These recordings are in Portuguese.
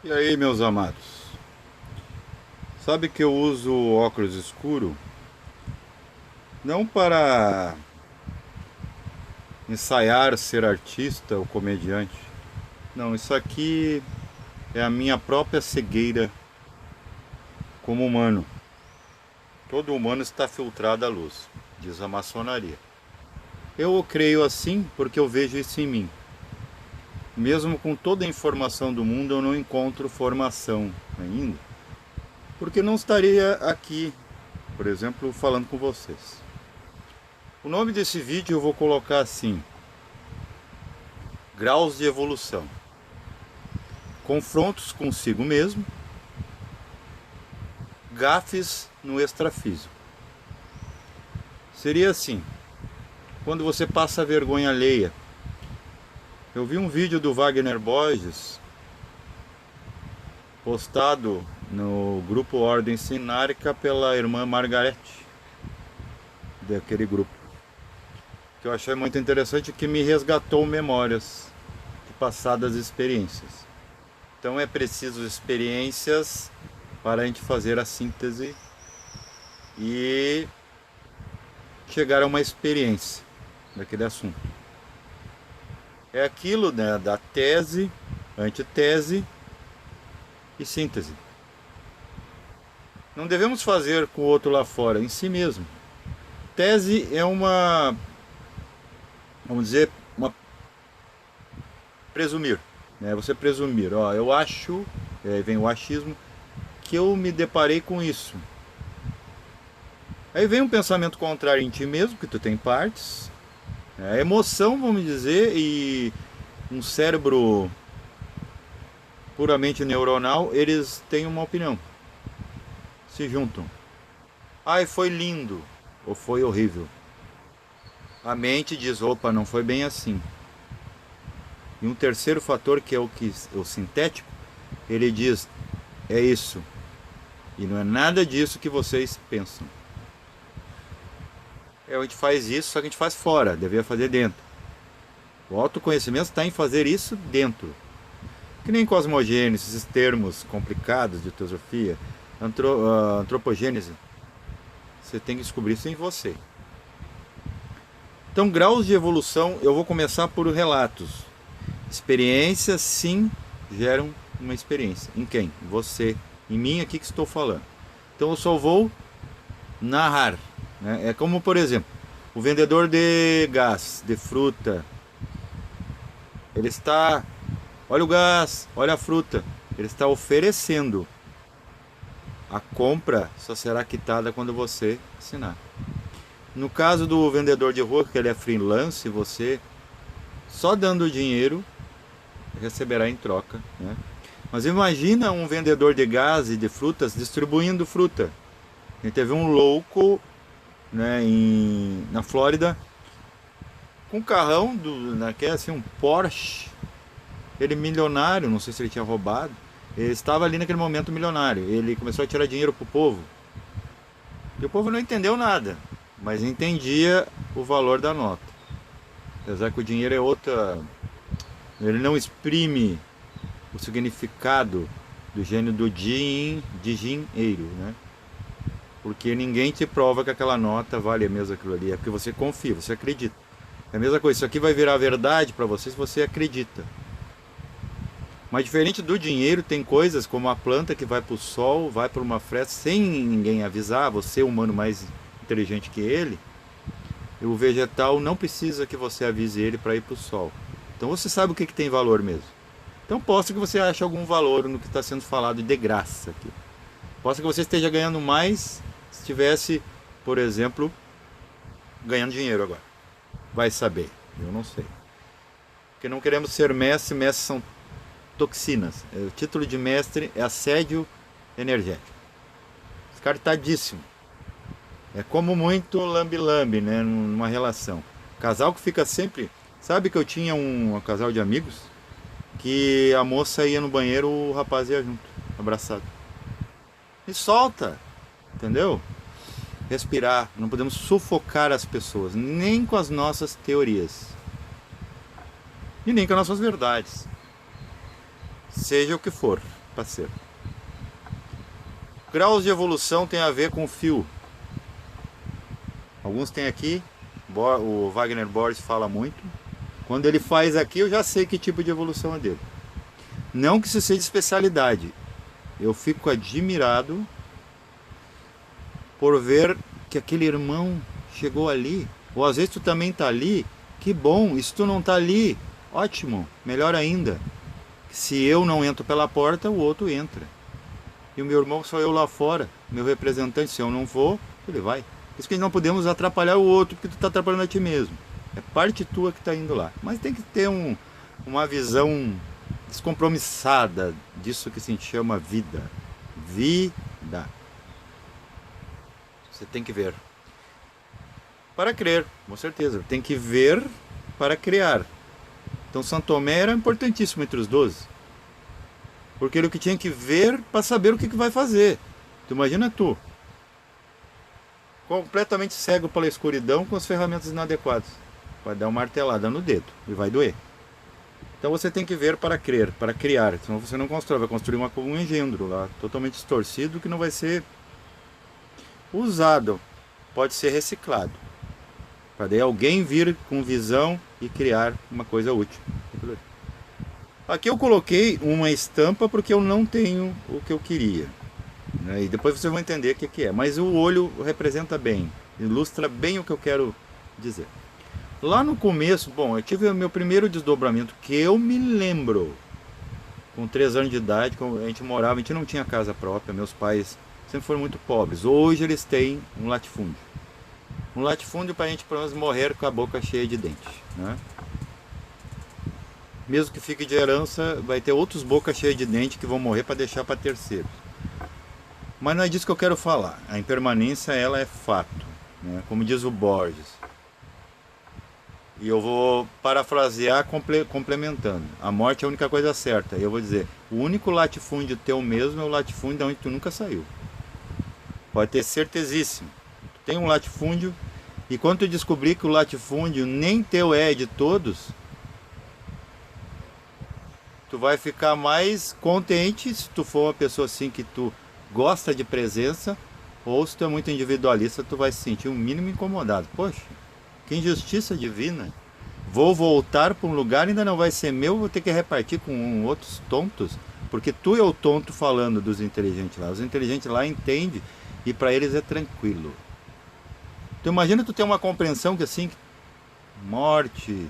E aí, meus amados? Sabe que eu uso óculos escuro não para ensaiar ser artista ou comediante. Não, isso aqui é a minha própria cegueira como humano. Todo humano está filtrado à luz, diz a maçonaria. Eu o creio assim porque eu vejo isso em mim. Mesmo com toda a informação do mundo, eu não encontro formação ainda, porque não estaria aqui, por exemplo, falando com vocês. O nome desse vídeo eu vou colocar assim: Graus de evolução. Confrontos consigo mesmo, gafes no extrafísico. Seria assim: quando você passa vergonha alheia. Eu vi um vídeo do Wagner Borges postado no grupo Ordem Sinárica pela irmã Margarete, daquele grupo, que eu achei muito interessante, que me resgatou memórias de passadas experiências. Então é preciso experiências para a gente fazer a síntese e chegar a uma experiência daquele assunto. É aquilo, né, da tese, antitese e síntese. Não devemos fazer com o outro lá fora, em si mesmo. Tese é uma, vamos dizer, uma presumir, né? Você presumir, ó, eu acho, aí vem o achismo, que eu me deparei com isso. Aí vem um pensamento contrário em ti mesmo, que tu tem partes, a emoção, vamos dizer, e um cérebro puramente neuronal, eles têm uma opinião, se juntam. Ai, foi lindo, ou foi horrível. A mente diz, opa, não foi bem assim. E um terceiro fator, que é o sintético, ele diz, é isso. E não é nada disso que vocês pensam. A gente faz isso, só que a gente faz fora, deveria fazer dentro. O autoconhecimento está em fazer isso dentro. Que nem cosmogênese, esses termos complicados de teosofia, antropogênese. Você tem que descobrir isso em você. Então, graus de evolução, eu vou começar por relatos. Experiências, sim, geram uma experiência. Em quem? Você. Em mim, aqui que estou falando. Então, eu só vou narrar. Né? É como, por exemplo, o vendedor de gás, de fruta. Ele está... Olha o gás, olha a fruta. Ele está oferecendo. A compra só será quitada quando você assinar. No caso do vendedor de rua, que ele é freelance, você só dando dinheiro receberá em troca. Né? Mas imagina um vendedor de gás e de frutas distribuindo fruta. A gente teve um louco, né, na Flórida com um carrão, assim, um Porsche. Ele milionário, não sei se ele tinha roubado. Ele estava ali naquele momento milionário. Ele começou a tirar dinheiro pro povo. E o povo não entendeu nada, mas entendia o valor da nota. Apesar que o dinheiro é outra. Ele não exprime o significado do gênio do de dinheiro, né? Porque ninguém te prova que aquela nota vale mesmo aquilo ali. É porque você confia, você acredita. É a mesma coisa, isso aqui vai virar verdade para você se você acredita. Mas diferente do dinheiro, tem coisas como a planta que vai para o sol, vai para uma fresta sem ninguém avisar, você, humano mais inteligente que ele, e o vegetal não precisa que você avise ele para ir para o sol. Então você sabe o que tem valor mesmo. Então possa que você ache algum valor no que está sendo falado de graça aqui. Possa que você esteja ganhando mais se estivesse, por exemplo, ganhando dinheiro agora. Vai saber, eu não sei. Porque não queremos ser mestre, mestres são toxinas. O título de mestre é assédio energético. Descartadíssimo. É como muito lambe-lambe, né? Numa relação. Casal que fica sempre. Sabe que eu tinha um casal de amigos que a moça ia no banheiro, o rapaz ia junto, abraçado. E solta, entendeu? Respirar. Não podemos sufocar as pessoas, nem com as nossas teorias. E nem com as nossas verdades. Seja o que for. para ser. Graus de evolução tem a ver com fio. Alguns tem aqui, o Wagner Borges fala muito. Quando ele faz aqui, eu já sei que tipo de evolução é dele. Não que isso seja especialidade. Eu fico admirado por ver que aquele irmão chegou ali. Ou às vezes tu também tá ali. Que bom, e se tu não tá ali, ótimo, melhor ainda. Se eu não entro pela porta, o outro entra. E o meu irmão sou eu lá fora, meu representante. Se eu não vou, ele vai. Por isso que não podemos atrapalhar o outro, porque tu está atrapalhando a ti mesmo. É parte tua que está indo lá. Mas tem que ter uma visão descompromissada disso que se chama vida. Vida. Você tem que ver para crer, com certeza. Tem que ver para criar. Então Santo Tomé era importantíssimo entre os 12. Porque ele que tinha que ver para saber o que vai fazer. Tu imagina tu, completamente cego pela escuridão, com as ferramentas inadequadas. Vai dar uma martelada no dedo e vai doer. Então você tem que ver para crer, para criar. Senão você não constrói, vai construir um engendro lá, totalmente distorcido, que não vai ser usado. Pode ser reciclado. Para daí alguém vir com visão e criar uma coisa útil. Aqui eu coloquei uma estampa porque eu não tenho o que eu queria, né? E depois vocês vão entender o que é. Mas o olho representa bem, ilustra bem o que eu quero dizer. Lá no começo, bom, eu tive o meu primeiro desdobramento que eu me lembro. Com 3 anos de idade, a gente morava, a gente não tinha casa própria, meus pais sempre foram muito pobres. Hoje eles têm um latifúndio. Um latifúndio para a gente pelo menos morrer com a boca cheia de dentes, né? Mesmo que fique de herança, vai ter outros bocas cheias de dente que vão morrer para deixar para terceiros. Mas não é disso que eu quero falar. A impermanência, ela é fato, né? Como diz o Borges. E eu vou parafrasear complementando. A morte é a única coisa certa. E eu vou dizer, o único latifúndio teu mesmo é o latifúndio de onde tu nunca saiu. Pode ter certezíssimo. Tu tem um latifúndio, e quando tu descobrir que o latifúndio nem teu é de todos, tu vai ficar mais contente se tu for uma pessoa assim que tu gosta de presença, ou se tu é muito individualista, tu vai se sentir um mínimo incomodado. Poxa, que injustiça divina. Vou voltar para um lugar, ainda não vai ser meu, vou ter que repartir com outros tontos, porque tu é o tonto falando dos inteligentes lá. Os inteligentes lá entendem e para eles é tranquilo. Então imagina tu ter uma compreensão que assim, morte,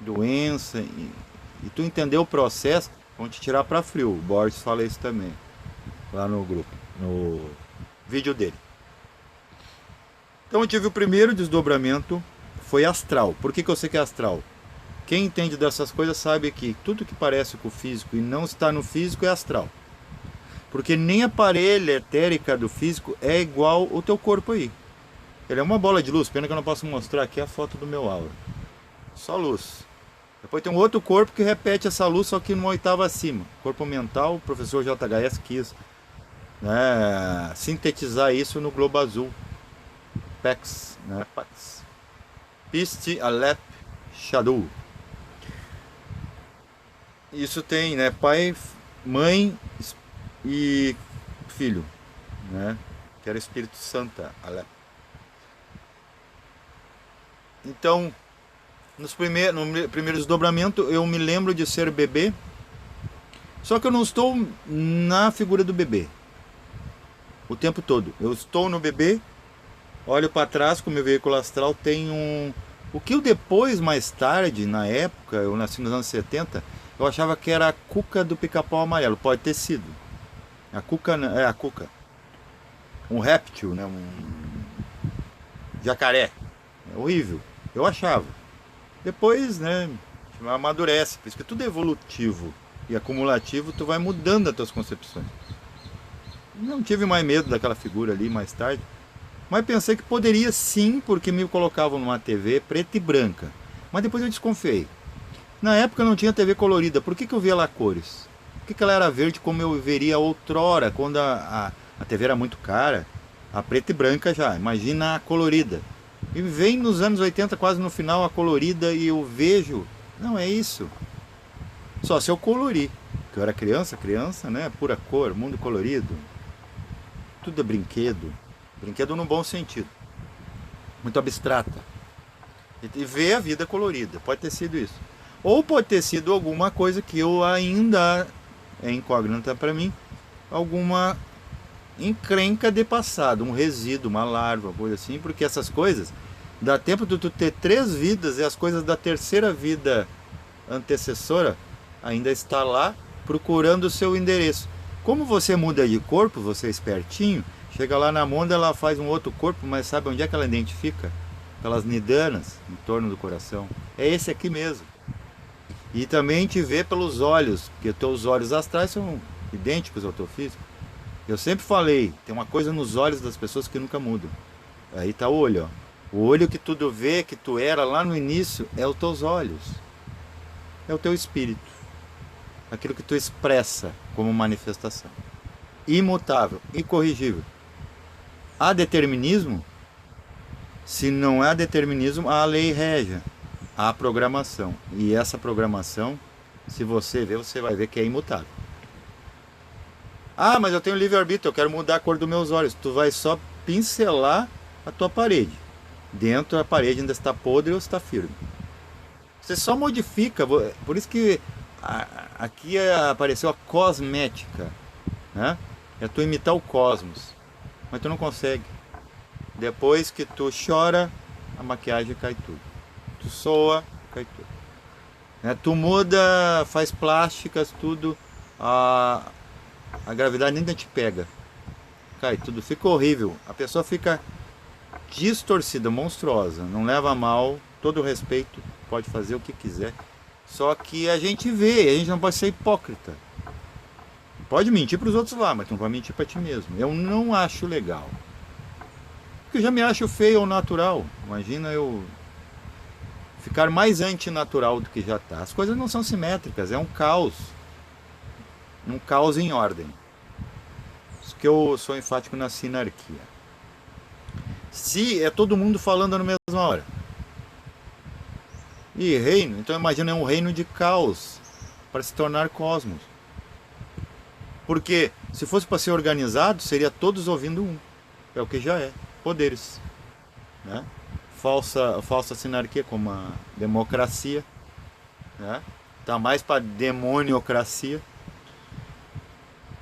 doença, e tu entender o processo, vão te tirar para frio. O Borges fala isso também, lá no grupo, no vídeo dele. Então eu tive o primeiro desdobramento, foi astral. Por que eu sei que é astral? Quem entende dessas coisas sabe que tudo que parece com o físico e não está no físico é astral. Porque nem a parelha etérica do físico é igual ao teu corpo aí. Ele é uma bola de luz, pena que eu não posso mostrar aqui a foto do meu aura. Só luz. Depois tem um outro corpo que repete essa luz, só que numa oitava acima. Corpo mental, o professor JHS quis, né, sintetizar isso no globo azul. PEX, né? PEX. Piste, Alep, Shadow. Isso tem, né, pai, mãe e filho, né? Que era Espírito Santo, Alep. Então, no primeiro desdobramento, eu me lembro de ser bebê, só que eu não estou na figura do bebê o tempo todo. Eu estou no bebê, olho para trás com o meu veículo astral, tem o que eu depois, mais tarde, na época, eu nasci nos anos 70, eu achava que era a cuca do pica-pau amarelo. Pode ter sido. A cuca é a cuca. Um réptil, né? Um jacaré. É horrível. Eu achava. Depois, né, amadurece. Por isso que tudo é evolutivo e acumulativo, tu vai mudando as tuas concepções. Não tive mais medo daquela figura ali mais tarde. Mas pensei que poderia sim, porque me colocavam numa TV preta e branca. Mas depois eu desconfiei. Na época não tinha TV colorida. Por que eu via lá cores? Por que ela era verde como eu veria outrora, quando a TV era muito cara? A preta e branca já, imagina a colorida. E vem nos anos 80, quase no final, a colorida, e eu vejo... Não, é isso. Só se eu colorir. que eu era criança, né? Pura cor, mundo colorido, tudo é brinquedo. Brinquedo no bom sentido, muito abstrata. E ver a vida colorida, pode ter sido isso. Ou pode ter sido alguma coisa que eu ainda é incógnita para mim, alguma encrenca de passado, um resíduo, uma larva, uma coisa assim, porque essas coisas dá tempo de tu ter 3 vidas e as coisas da terceira vida antecessora ainda está lá procurando o seu endereço. Como você muda de corpo, você é espertinho, chega lá na Monda, ela faz um outro corpo, mas sabe onde é que ela identifica? Pelas nidanas em torno do coração. É esse aqui mesmo. E também te vê pelos olhos, porque teus olhos astrais são idênticos ao teu físico. Eu sempre falei, tem uma coisa nos olhos das pessoas que nunca mudam. Aí tá o olho, ó. O olho que tudo vê, que tu era lá no início, é os teus olhos. É o teu espírito. Aquilo que tu expressa como manifestação. Imutável, incorrigível. Há determinismo? Se não há determinismo, há lei régia. Há programação. E essa programação, se você ver, você vai ver que é imutável. Ah, mas eu tenho livre-arbítrio, eu quero mudar a cor dos meus olhos. Tu vai só pincelar a tua parede. Dentro a parede ainda está podre ou está firme. Você só modifica, por isso que aqui apareceu a cosmética, né? É tu imitar o cosmos, mas tu não consegue. Depois que tu chora, a maquiagem cai tudo. Tu soa, cai tudo. Né? Tu muda, faz plásticas, tudo, a gravidade ainda te pega. Cai tudo, fica horrível. A pessoa fica distorcida, monstruosa, não leva a mal, todo o respeito, pode fazer o que quiser. Só que a gente vê, a gente não pode ser hipócrita. Pode mentir para os outros lá, mas não vai mentir para ti mesmo. Eu não acho legal. Porque eu já me acho feio ou natural. Imagina eu ficar mais antinatural do que já está. As coisas não são simétricas, é um caos. Um caos em ordem. Por isso que eu sou enfático na sinarquia. Se é todo mundo falando na mesma hora. E reino, então imagina, é um reino de caos para se tornar cosmos. Porque se fosse para ser organizado, seria todos ouvindo um. É o que já é. Poderes. Né? Falsa sinarquia, como a democracia. Né? Tá mais para demoniocracia.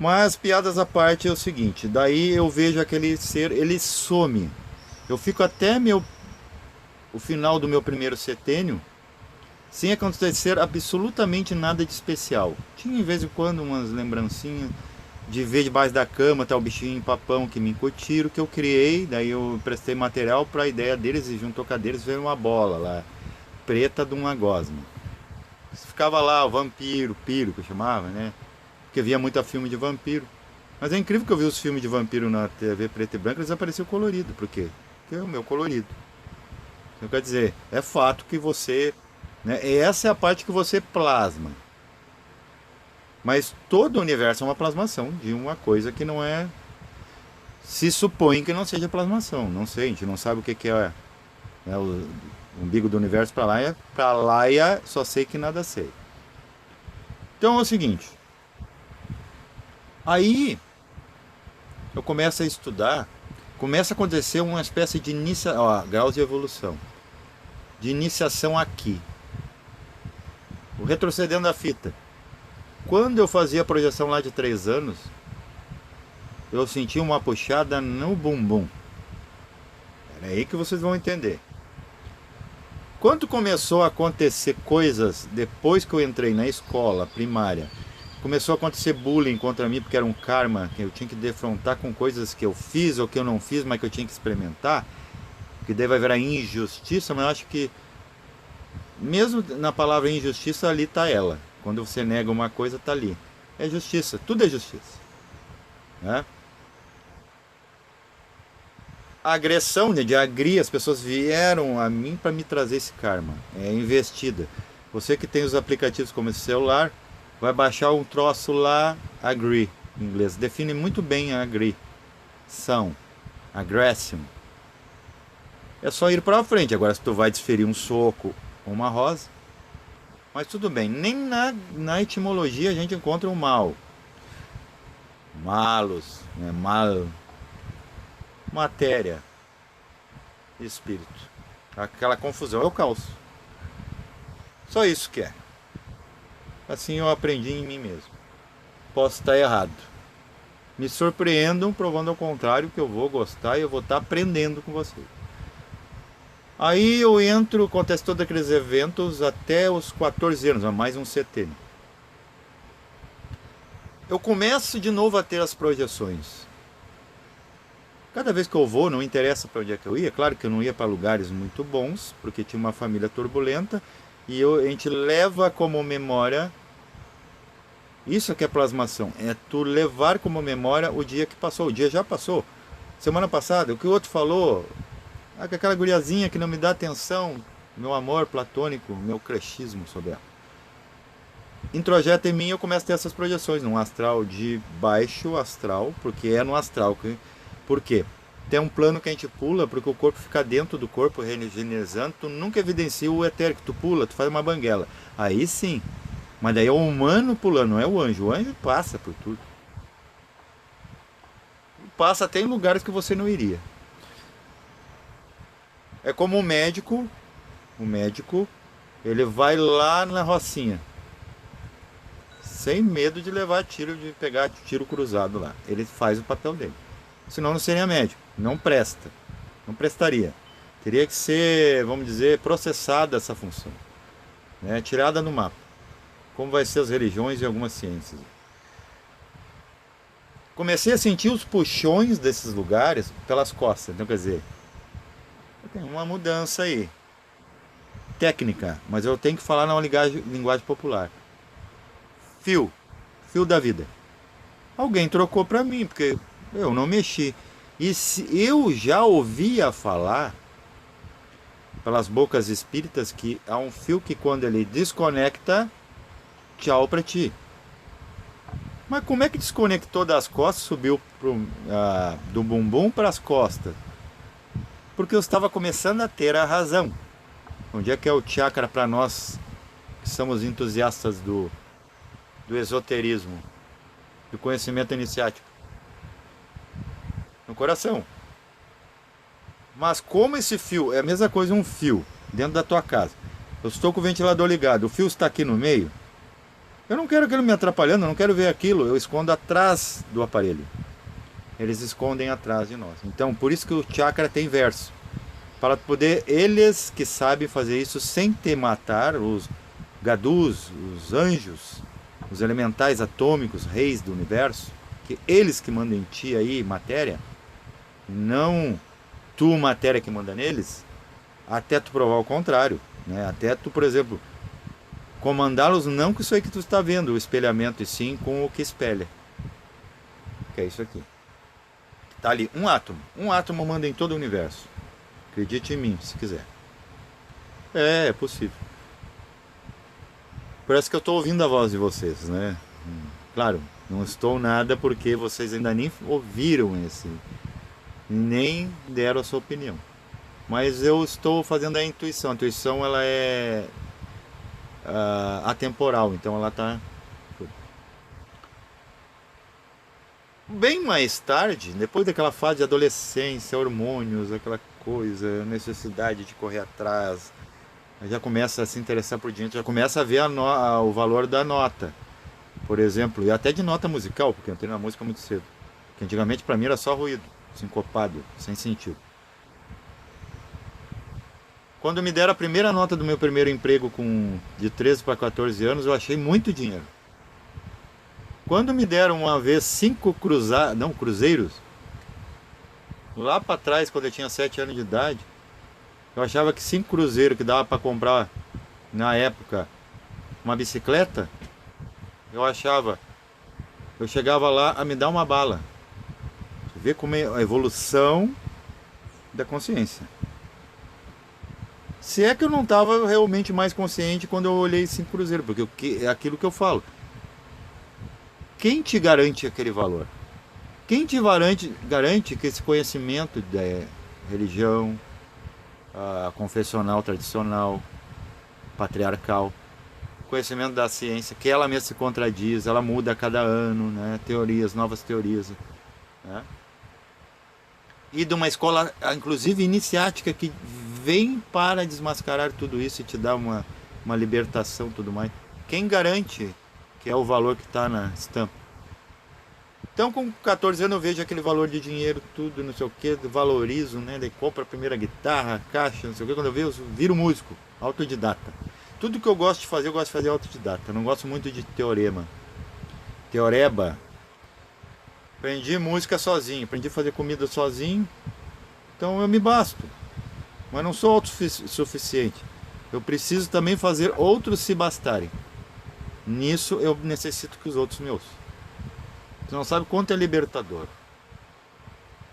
Mas piadas à parte é o seguinte, daí eu vejo aquele ser, ele some. Eu fico até o final do meu primeiro setênio sem acontecer absolutamente nada de especial. Tinha de vez em quando umas lembrancinhas de ver debaixo da cama, tá o bichinho papão que me incutiram, que eu criei, daí eu prestei material para a ideia deles e juntou com a deles veio uma bola lá, preta de uma gosma. Ficava lá o vampiro, piro que eu chamava, né? Porque via muito filme de vampiro. Mas é incrível que eu vi os filmes de vampiro na TV preto e branco, eles apareciam colorido. Por quê? Porque é o meu colorido. Então quer dizer, é fato que você... Né, essa é a parte que você plasma. Mas todo o universo é uma plasmação de uma coisa que não é... Se supõe que não seja plasmação. Não sei, a gente não sabe o que é, né, o umbigo do universo para lá e só sei que nada sei. Então é o seguinte... Aí eu começo a estudar, começa a acontecer uma espécie de graus de evolução, de iniciação aqui. O retrocedendo a fita. Quando eu fazia a projeção lá de 3 anos, eu senti uma puxada no bumbum. É aí que vocês vão entender. Quando começou a acontecer coisas depois que eu entrei na escola primária, começou a acontecer bullying contra mim, porque era um karma que eu tinha que defrontar com coisas que eu fiz ou que eu não fiz, mas que eu tinha que experimentar, que daí vai virar injustiça, mas eu acho que mesmo na palavra injustiça ali está ela. Quando você nega uma coisa, está ali. É justiça, tudo é justiça. Né? A agressão, de agrir, as pessoas vieram a mim para me trazer esse karma. É investida. Você que tem os aplicativos como esse celular, vai baixar um troço lá, agree, em inglês. Define muito bem a agree. São, aggression. É só ir para frente. Agora, se tu vai desferir um soco ou uma rosa, Mas tudo bem, nem na etimologia a gente encontra o mal. Malos, né? Mal, matéria, espírito. Aquela confusão é o caos. Só isso que é. Assim eu aprendi em mim mesmo. Posso estar errado. Me surpreendam provando ao contrário, que eu vou gostar e eu vou estar aprendendo com vocês. Aí eu entro, acontece todos aqueles eventos até os 14 anos, mais um CT. Eu começo de novo a ter as projeções. Cada vez que eu vou, não interessa para onde é que eu ia, claro que eu não ia para lugares muito bons, porque tinha uma família turbulenta, e a gente leva como memória, isso que é plasmação, é tu levar como memória o dia que passou, o dia já passou. Semana passada, o que o outro falou, aquela guriazinha que não me dá atenção, meu amor platônico, meu crushismo sobre ela. Introjeta em mim, eu começo a ter essas projeções num astral de baixo astral, porque é no astral. Por quê? Tem um plano que a gente pula, porque o corpo fica dentro do corpo, regenerizando, tu nunca evidencia o etérico, tu pula, tu faz uma banguela. Aí sim, mas daí é o humano pulando, não é o anjo passa por tudo. Passa até em lugares que você não iria. É como o médico, ele vai lá na rocinha, sem medo de levar tiro, de pegar tiro cruzado lá. Ele faz o papel dele. Senão não seria médico. Não presta. Não prestaria. Teria que ser, vamos dizer, processada essa função. Né? Tirada no mapa. Como vai ser as religiões e algumas ciências. Comecei a sentir os puxões desses lugares pelas costas. Então, quer dizer, tem uma mudança aí. Técnica, mas eu tenho que falar na linguagem popular. Fio da vida. Alguém trocou para mim, porque eu não mexi. E se eu já ouvia falar pelas bocas espíritas que há um fio que quando ele desconecta, tchau para ti. Mas como é que desconectou das costas, subiu do bumbum para as costas? Porque eu estava começando a ter a razão. Onde é que é o chakra para nós que somos entusiastas do esoterismo, do conhecimento iniciático? No coração. Mas como esse fio, é a mesma coisa um fio dentro da tua casa. Eu estou com o ventilador ligado, o fio está aqui no meio. Eu não quero aquilo me atrapalhando, eu não quero ver aquilo, eu escondo atrás do aparelho. Eles escondem atrás de nós. Então, por isso que o chakra tem verso. Para poder, eles que sabem fazer isso sem te matar, os gadus, os anjos, os elementais atômicos, reis do universo, que eles que mandam em ti aí matéria, não tu matéria que manda neles, até tu provar o contrário, né? Até tu, por exemplo, comandá-los não com isso aí que tu está vendo, o espelhamento, e sim com o que espelha, que é isso aqui. Tá ali, um átomo manda em todo o universo. Acredite em mim, se quiser. É possível. Parece que eu estou ouvindo a voz de vocês, né? Claro, não estou nada porque vocês ainda nem ouviram esse, nem deram a sua opinião. Mas eu estou fazendo a intuição. A intuição, ela é atemporal, então ela está... Bem mais tarde, depois daquela fase de adolescência, hormônios, aquela coisa, necessidade de correr atrás, já começa a se interessar por diante, já começa a ver o valor da nota, por exemplo, e até de nota musical, porque eu entrei na música muito cedo, que antigamente para mim era só ruído, sincopado, sem sentido. Quando me deram a primeira nota do meu primeiro emprego de 13 para 14 anos, eu achei muito dinheiro. Quando me deram uma vez 5 cruzeiros, lá para trás, quando eu tinha 7 anos de idade, eu achava que 5 cruzeiros que dava para comprar, na época, uma bicicleta, eu chegava lá a me dar uma bala. Você vê como é a evolução da consciência. Se é que eu não estava realmente mais consciente quando eu olhei 5 cruzeiros, porque é aquilo que eu falo. Quem te garante aquele valor? Quem te garante que esse conhecimento da religião, confessional, tradicional, patriarcal, conhecimento da ciência, que ela mesma se contradiz, ela muda a cada ano, né? Teorias, novas teorias, né? E de uma escola, inclusive iniciática, que vem para desmascarar tudo isso e te dar uma libertação e tudo mais. Quem garante que é o valor que está na estampa? Então, com 14 anos, eu vejo aquele valor de dinheiro, tudo, não sei o que, valorizo, né? Daí compro a primeira guitarra, caixa, não sei o que. Quando eu vejo, eu viro músico, autodidata. Tudo que eu gosto de fazer, eu gosto de fazer autodidata. Eu não gosto muito de teorema. Teoreba. Aprendi música sozinho, aprendi a fazer comida sozinho. Então eu me basto. Mas não sou autossuficiente. Eu preciso também fazer outros se bastarem. Nisso eu necessito que os outros me ouçam. Você não sabe quanto é libertador.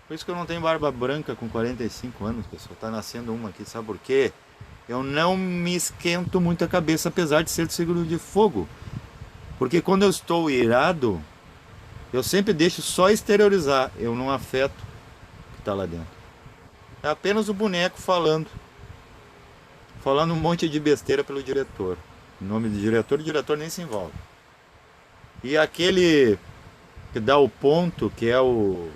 Por isso que eu não tenho barba branca com 45 anos, pessoal. Tá nascendo uma aqui, sabe por quê? Eu não me esquento muito a cabeça, apesar de ser do signo de fogo. Porque quando eu estou irado, eu sempre deixo só exteriorizar. Eu não afeto o que está lá dentro. É apenas o boneco falando. Falando um monte de besteira pelo diretor. Em nome do diretor, o diretor nem se envolve. E aquele que dá o ponto, que é o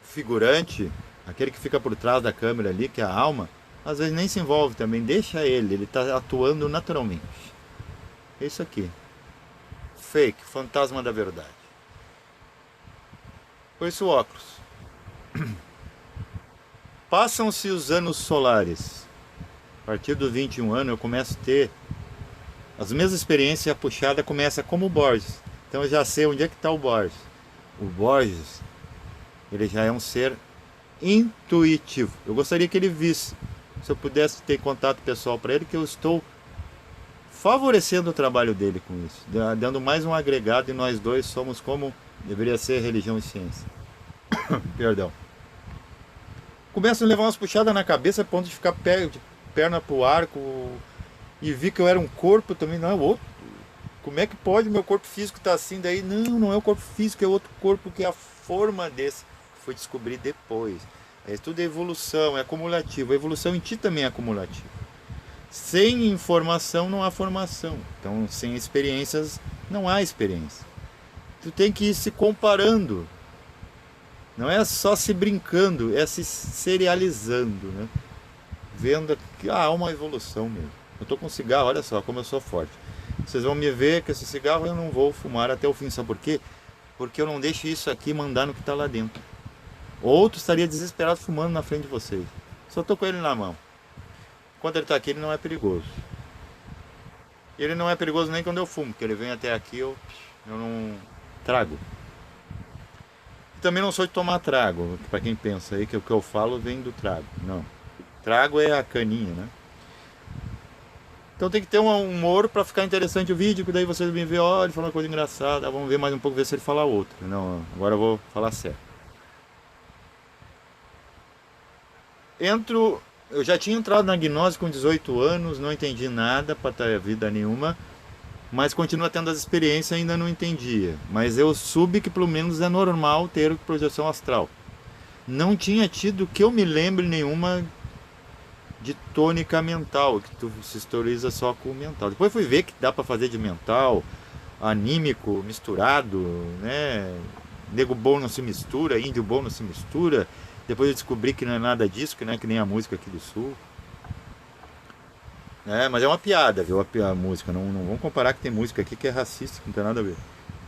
figurante, aquele que fica por trás da câmera ali, que é a alma, às vezes nem se envolve também, deixa ele está atuando naturalmente. É isso aqui. Fake, fantasma da verdade. Por isso o óculos. Passam-se os anos solares. A partir dos 21 anos eu começo a ter as mesmas experiências, a puxada começa como o Borges. Então eu já sei onde é que está o Borges. O Borges, ele já é um ser intuitivo. Eu gostaria que ele visse, se eu pudesse ter contato pessoal para ele, que eu estou favorecendo o trabalho dele com isso, dando mais um agregado, e nós dois somos como deveria ser religião e ciência. Perdão. Começo a levar umas puxadas na cabeça a ponto de ficar de perna pro arco, e vi que eu era um corpo também, não é outro. Como é que pode meu corpo físico estar assim? Daí, não é o corpo físico, é outro corpo que é a forma desse. Fui descobrir depois. Tudo é evolução, é acumulativo. A evolução em ti também é acumulativa. Sem informação não há formação. Então, sem experiências não há experiência. Tu tem que ir se comparando. Não é só se brincando, é se serializando, né? Vendo que há uma evolução mesmo. Eu tô com cigarro, olha só como eu sou forte. Vocês vão me ver que esse cigarro eu não vou fumar até o fim. Sabe por quê? Porque eu não deixo isso aqui mandar no que está lá dentro. Outro estaria desesperado fumando na frente de vocês. Só tô com ele na mão. Quando ele está aqui, ele não é perigoso. Ele não é perigoso nem quando eu fumo, porque ele vem até aqui, eu não trago. E também não sou de tomar trago, para quem pensa aí que o que eu falo vem do trago. Não. Trago é a caninha, né? Então tem que ter um humor para ficar interessante o vídeo, que daí vocês me veem, ó, ele falou uma coisa engraçada, vamos ver mais um pouco, ver se ele fala outra. Não, agora eu vou falar sério. Eu já tinha entrado na gnose com 18 anos, não entendi nada para ter vida nenhuma, mas continuo tendo as experiências, ainda não entendia. Mas eu soube que pelo menos é normal ter projeção astral. Não tinha tido, que eu me lembre, nenhuma de tônica mental, que tu se historiza só com o mental. Depois fui ver que dá para fazer de mental, anímico, misturado, né? Nego bom não se mistura, índio bom não se mistura. Depois eu descobri que não é nada disso, que não é que nem a música aqui do sul. Mas é uma piada, viu? A música. Não vamos comparar que tem música aqui que é racista, que não tem nada a ver.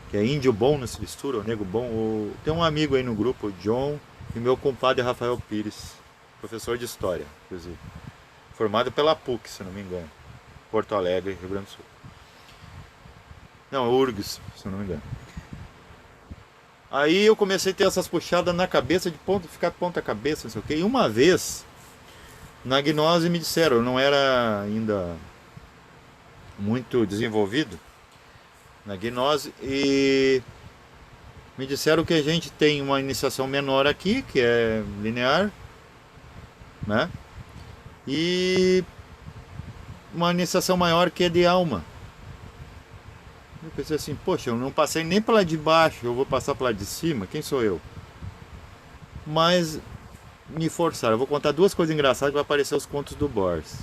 Que é índio bom não se mistura, o nego bom. Tem um amigo aí no grupo, o John, e meu compadre Rafael Pires, professor de história, inclusive. Formado pela PUC, se não me engano. Porto Alegre, Rio Grande do Sul. Não, URGS, se não me engano. Aí eu comecei a ter essas puxadas na cabeça, de ponta, ficar ponta cabeça, não sei o que. E uma vez, na gnose me disseram, eu não era ainda muito desenvolvido na gnose, e me disseram que a gente tem uma iniciação menor aqui, que é linear, né? E uma iniciação maior que é de alma. Eu pensei assim, poxa, eu não passei nem para lá de baixo, eu vou passar para lá de cima, quem sou eu? Mas me forçaram, eu vou contar duas coisas engraçadas que vai aparecer os contos do Borges.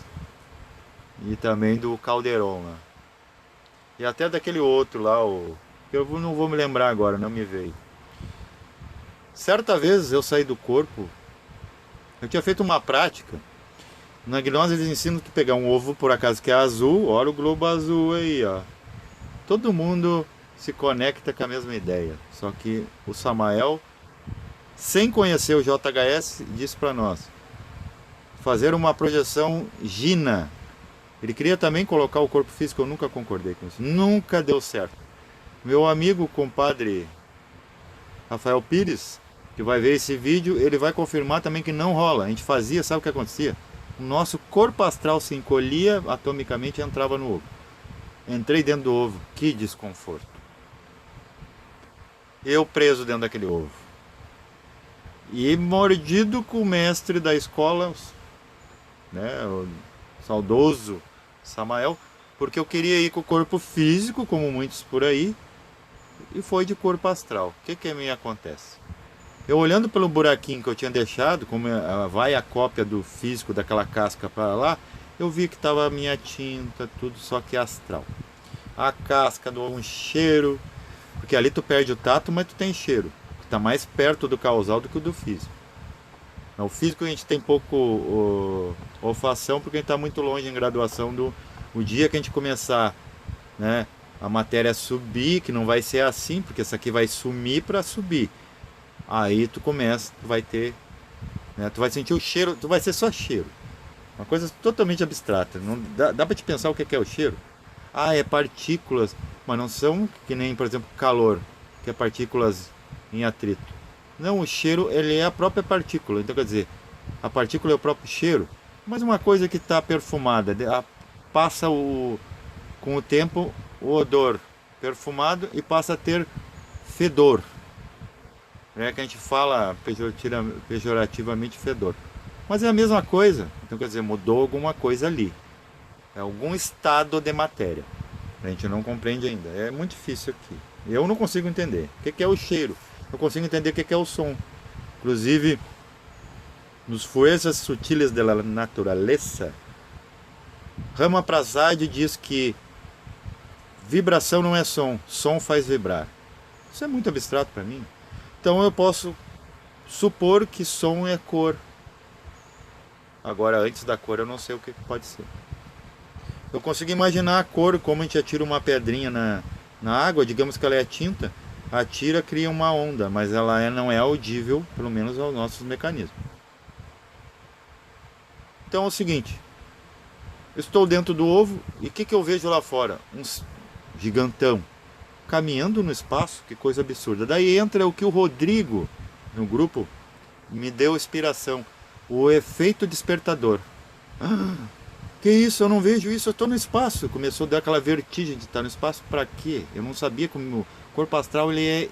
e também do Calderon lá. E até daquele outro lá, que eu não vou me lembrar agora, não me veio. Certa vez eu saí do corpo, eu tinha feito uma prática. Na gnose eles ensinam tu pegar um ovo, por acaso que é azul, olha o globo azul aí, ó. Todo mundo se conecta com a mesma ideia. Só que o Samael, sem conhecer o JHS, disse para nós fazer uma projeção Gina. Ele queria também colocar o corpo físico, eu nunca concordei com isso. Nunca deu certo. Meu amigo, compadre Rafael Pires, que vai ver esse vídeo, ele vai confirmar também que não rola. A gente fazia, sabe o que acontecia? O nosso corpo astral se encolhia atomicamente e entrava no ovo. Entrei dentro do ovo, que desconforto. Eu preso dentro daquele ovo. E mordido com o mestre da escola, né, o saudoso Samael, porque eu queria ir com o corpo físico, como muitos por aí, e foi de corpo astral. O que me acontece? Eu olhando pelo buraquinho que eu tinha deixado, como vai a cópia do físico daquela casca para lá, eu vi que estava a minha tinta, tudo só que astral. A casca deu um cheiro, porque ali tu perde o tato, mas tu tem cheiro. Está mais perto do causal do que o do físico. O físico a gente tem pouco olfação, porque a gente está muito longe em graduação o dia que a gente começar, né, a matéria subir, que não vai ser assim, porque essa aqui vai sumir para subir. Aí tu começa, tu vai ter, né, tu vai sentir o cheiro, tu vai ser só cheiro. Uma coisa totalmente abstrata. Não dá para te pensar o que é o cheiro? Ah, é partículas, mas não são que nem, por exemplo, calor, que é partículas em atrito. Não, o cheiro, ele é a própria partícula. Então, quer dizer, a partícula é o próprio cheiro, mas uma coisa que está perfumada, passa com o tempo o odor perfumado e passa a ter fedor. É que a gente fala pejorativamente fedor. Mas é a mesma coisa. Então, quer dizer, mudou alguma coisa ali. É algum estado de matéria. A gente não compreende ainda. É muito difícil aqui. Eu não consigo entender. O que é o cheiro? Eu consigo entender o que é o som. Inclusive, nos Fuerzas Sutiles da Naturaleza, Rama Prasad diz que vibração não é som, som faz vibrar. Isso é muito abstrato para mim. Então eu posso supor que som é cor. Agora, antes da cor, eu não sei o que pode ser. Eu consigo imaginar a cor, como a gente atira uma pedrinha na água, digamos que ela é tinta, atira, cria uma onda, mas ela não é audível, pelo menos aos nossos mecanismos. Então é o seguinte, eu estou dentro do ovo e o que eu vejo lá fora? Um gigantão caminhando no espaço, que coisa absurda. Daí entra o que o Rodrigo, no grupo, me deu inspiração, o efeito despertador. Que isso, eu não vejo isso, eu estou no espaço. Começou a dar aquela vertigem de estar no espaço, para quê? Eu não sabia como o corpo astral ele é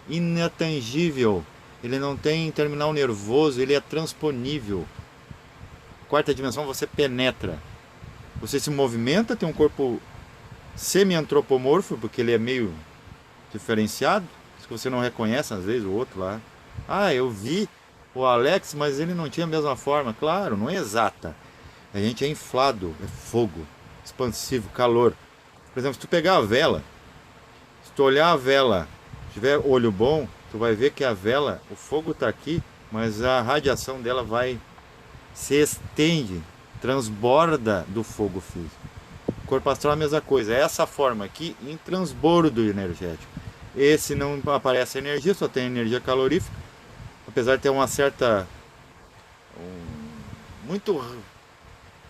inatingível, ele não tem terminal nervoso, ele é transponível. Quarta dimensão, você penetra, você se movimenta, tem um corpo semi-antropomorfo, porque ele é meio diferenciado, que você não reconhece às vezes o outro lá. Ah, eu vi o Alex, mas ele não tinha a mesma forma. Claro, não é exata. A gente é inflado, é fogo, expansivo, calor. Por exemplo, se tu pegar a vela, se tu olhar a vela, tiver olho bom, tu vai ver que a vela, o fogo está aqui, mas a radiação dela se estende, transborda do fogo físico. O corpo astral é a mesma coisa, é essa forma aqui em transbordo energético. Esse não aparece energia, só tem energia calorífica, apesar de ter uma certa muito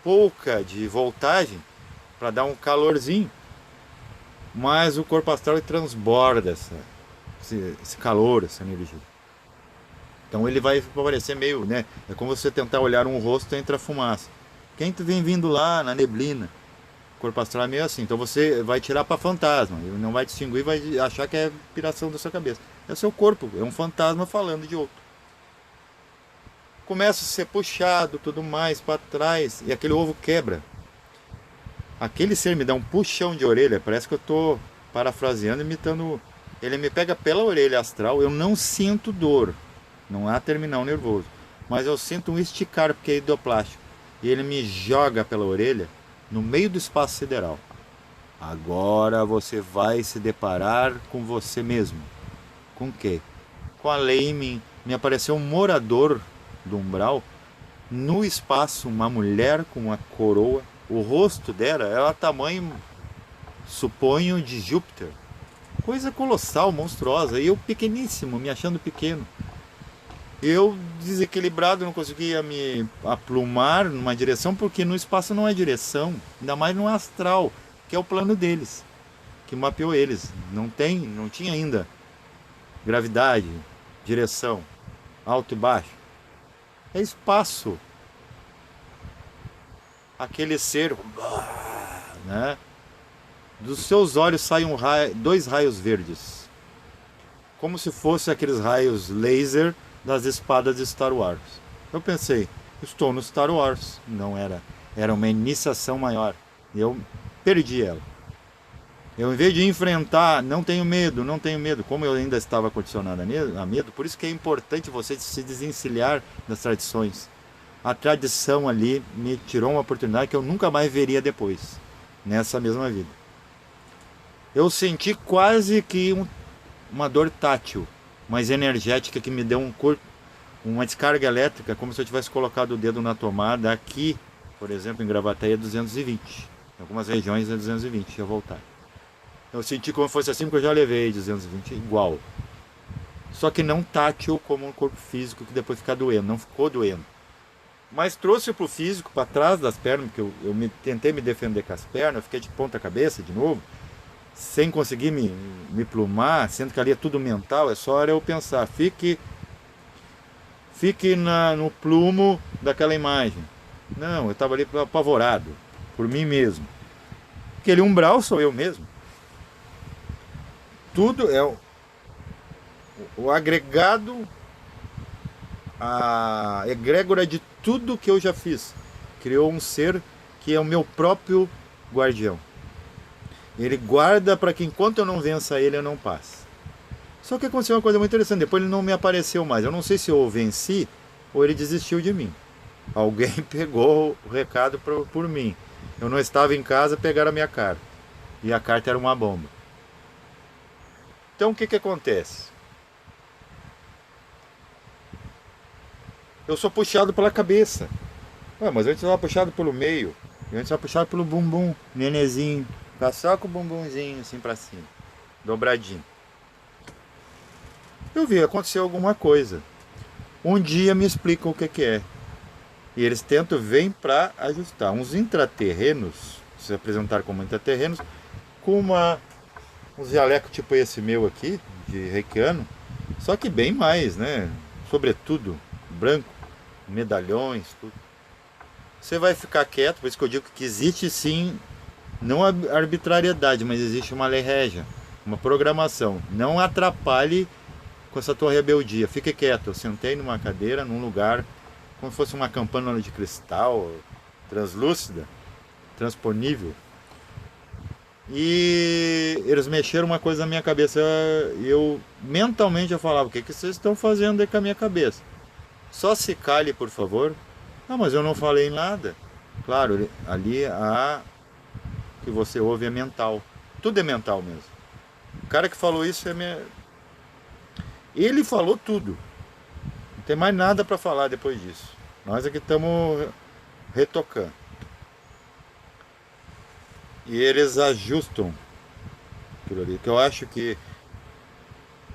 pouca de voltagem para dar um calorzinho, mas o corpo astral transborda esse calor, essa energia. Então ele vai aparecer meio, né? É como você tentar olhar um rosto entre a fumaça. Quem vem vindo lá na neblina? O corpo astral é meio assim. Então você vai tirar para fantasma. Ele não vai distinguir, vai achar que é piração da sua cabeça. É o seu corpo, é um fantasma falando de outro. Começa a ser puxado, tudo mais, para trás. E aquele ovo quebra. Aquele ser me dá um puxão de orelha. Parece que eu estou parafraseando, imitando. Ele me pega pela orelha astral. Eu não sinto dor. Não há terminal nervoso. Mas eu sinto um esticar, porque é endoplástico. E ele me joga pela orelha. no meio do espaço sideral. Agora você vai se deparar com você mesmo. Com o quê? Com a lei em mim. Me apareceu um morador do umbral, no espaço, uma mulher com uma coroa. O rosto dela era tamanho, suponho, de Júpiter. Coisa colossal, monstruosa. E eu pequeníssimo, me achando pequeno. Eu, desequilibrado, não conseguia me aplumar numa direção, porque no espaço não é direção, ainda mais no astral, que é o plano deles, que mapeou eles. Não tinha ainda gravidade, direção, alto e baixo. É espaço. Aquele ser, né? Dos seus olhos saem dois raios verdes, como se fossem aqueles raios laser das espadas de Star Wars. Eu pensei, estou no Star Wars. Não era. Era uma iniciação maior. E eu perdi ela. Eu, em vez de enfrentar, não tenho medo, não tenho medo. Como eu ainda estava condicionado a medo, por isso que é importante você se desencilhar das tradições. A tradição ali me tirou uma oportunidade que eu nunca mais veria depois, nessa mesma vida. Eu senti quase que uma dor tátil, mas energética, que me deu uma descarga elétrica, como se eu tivesse colocado o dedo na tomada. Aqui, por exemplo, em Gravataí é 220. Em algumas regiões é 220, deixa eu voltar. Eu senti como se fosse assim, porque eu já levei 220 igual. Só que não tátil como um corpo físico, que depois fica doendo. Não ficou doendo. Mas trouxe para o físico, para trás das pernas, porque tentei me defender com as pernas, eu fiquei de ponta cabeça de novo, sem conseguir me plumar, sendo que ali é tudo mental. É só hora eu pensar, fique no plumo daquela imagem. Não, eu estava ali apavorado por mim mesmo. Aquele umbral sou eu mesmo. Tudo é o agregado, a egrégora de tudo que eu já fiz. Criou um ser que é o meu próprio guardião. Ele guarda para que enquanto eu não vença ele, eu não passe. Só que aconteceu uma coisa muito interessante. Depois ele não me apareceu mais. Eu não sei se eu o venci ou ele desistiu de mim. Alguém pegou o recado por mim. Eu não estava em casa, pegaram a minha carta. E a carta era uma bomba. Então o que acontece? Eu sou puxado pela cabeça. Ué, mas antes eu estava puxado pelo meio. E antes eu estava puxado pelo bumbum, nenezinho. Tá só com o bumbumzinho assim pra cima, dobradinho. Eu vi, aconteceu alguma coisa. Um dia me explicam o que é. E eles tentam, vêm para ajustar. Uns intraterrenos, se apresentaram como intraterrenos, com uns dialectos tipo esse meu aqui, de reikiano, só que bem mais, né? Sobretudo, branco, medalhões, tudo. Você vai ficar quieto, por isso que eu digo que existe sim, não a arbitrariedade, mas existe uma lei régia, uma programação. Não atrapalhe com essa tua rebeldia. Fique quieto. Eu sentei numa cadeira, num lugar, como se fosse uma campânula de cristal, translúcida, transponível. E eles mexeram uma coisa na minha cabeça. Eu mentalmente eu falava, o que vocês estão fazendo aí com a minha cabeça? Só se cale, por favor. Ah, mas eu não falei nada. Claro, ali que você ouve é mental. Tudo é mental mesmo. O cara que falou isso ele falou tudo. Não tem mais nada para falar depois disso. Nós aqui estamos retocando. E eles ajustam aquilo ali. Que eu acho que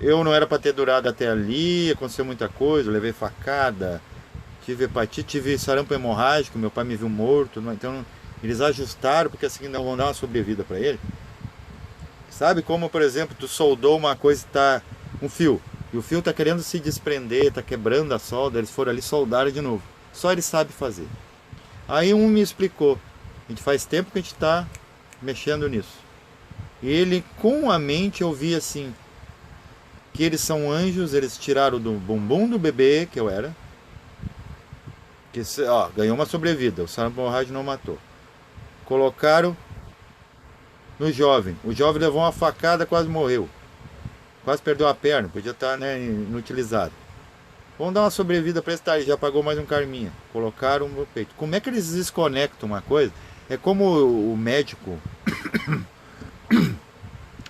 eu não era para ter durado até ali. Aconteceu muita coisa. Eu levei facada, tive hepatite, tive sarampo hemorrágico. Meu pai me viu morto. Então eles ajustaram, porque assim não vão dar uma sobrevida para ele. Sabe como, por exemplo, tu soldou uma coisa e tá um fio, e o fio tá querendo se desprender, tá quebrando a solda, eles foram ali soldar de novo. Só ele sabe fazer. Aí um me explicou, a gente faz tempo que a gente tá mexendo nisso. E ele, com a mente, eu vi assim, que eles são anjos, eles tiraram do bumbum do bebê, que eu era, que ganhou uma sobrevida, o sarampo hemorrágico não matou. Colocaram no jovem. O jovem levou uma facada, quase morreu. Quase perdeu a perna, podia estar, né, inutilizado. Vamos dar uma sobrevida para esse, ele já pagou mais um karminha. Colocaram no meu peito. Como é que eles desconectam uma coisa? É como o médico,